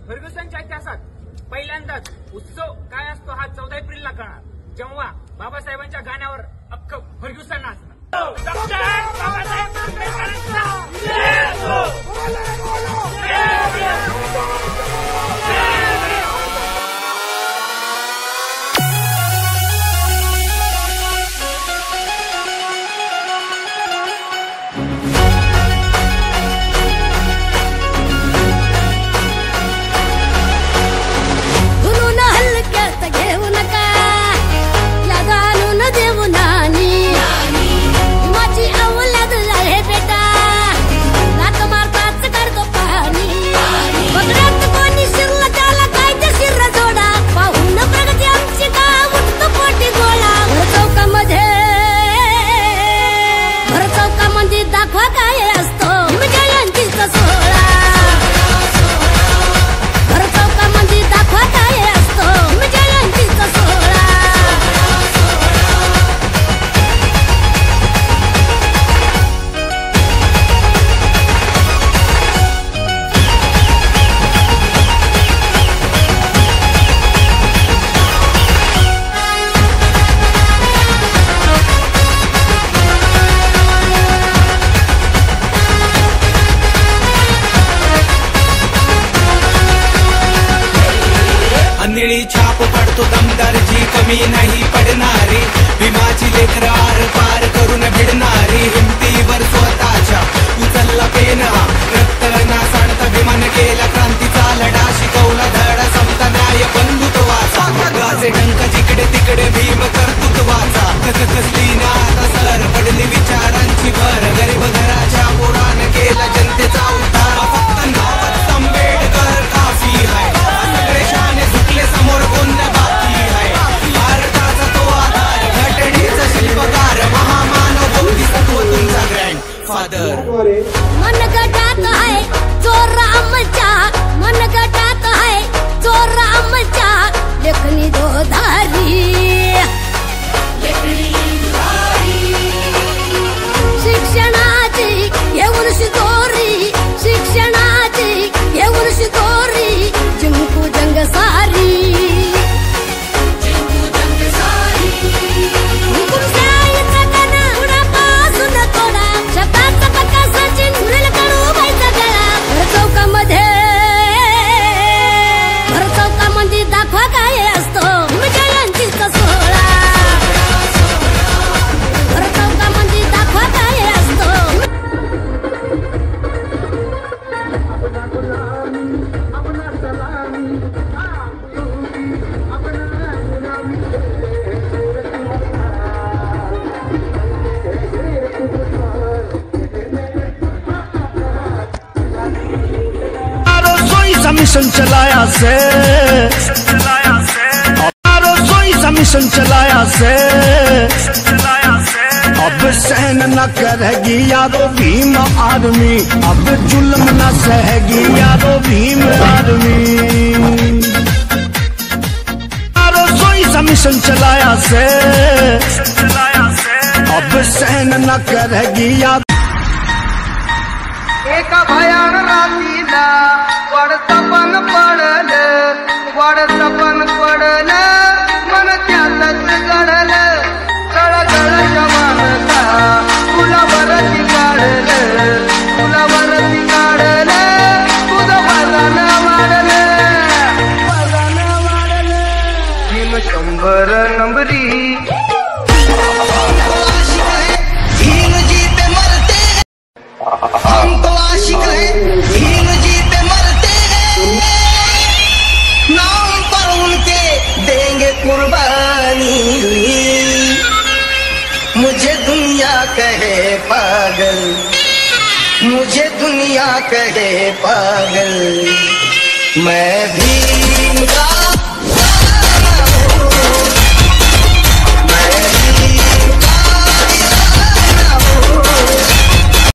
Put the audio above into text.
फर्ग्युसनच्या इतिहासात पहिल्यांदाच उत्सव काय असतो हा 14 एप्रिलला कळणार, जेव्हा बाबासाहेबांच्या गाण्यावर अख्खं फर्ग्युसन नाचणार. छाप पडतो दमदारची कमी नाही पडणारी, भीमाची लेकरं आर पार करून भिडणारी, हिमतीवर स्वतःच्या उचलला पेना, रक्त ना सांडता भीमाने केला क्रांतीचा लढा, शिकवला धडा समता न्याय बंधुत्वाचा, गाजे डंक जिकडे तिकडे भीम कर्तृत्वाचा, कसली ना आता सर पडली विचारांची भर, गरीब घराच्या पोराने केला जनतेचा उद्धार, फक्त नावच आंबेडकर काफी आहे, सगळे शाने झुकले समोर कोण बाकी आहे, भारताचा तो आधार, घटनेचा शिल्पकार, महामानव बोधिसत्व तुमचा ग्रँड फादर. मनगटात आहे चोर आमच्या, मनगटात आहे चोर आमच्या, लेखनी दोधारी शिक्षणाची येऊन शिदोरी, शिक्षणाची येऊन शिदोरी, जिंकू जंग सारी, हुकुमशाहीचा गणा उडापासून तोडा, शब्दाचा पक्का सचिन सुरेल कडू व्हायचा गळा, भर चौकामध्ये दाखवा काय असतो जयंतीचा सोहळा, भर चौकामध्ये दाखवा काय असतो. मिशन चलाया से, रसोई सा मिशन चलाया से, अब सहन न करेगी यारो भीम आर्मी, अब जुल्म न सहेगी यारो भीम आर्मी, रसोई सा मिशन चलाया से, अब सहन न करेगी यारो. एका भयान रात्रीला वडसपन पडलं, वडसपन पडलं, मन त्यातच घडलं, तळतळ जवानला फुलावरती काढलं, फुलावरती काढलं, तुझं वजन वाढलं, वजन वाढलं, भीम 100 नंबरी. हम तो आशिक हैं, भीम जी पे मरते हैं, नाम पर उनके देंगे कुर्बानी, मुझे दुनिया कहे पागल, मुझे दुनिया कहे पागल, मैं भीम का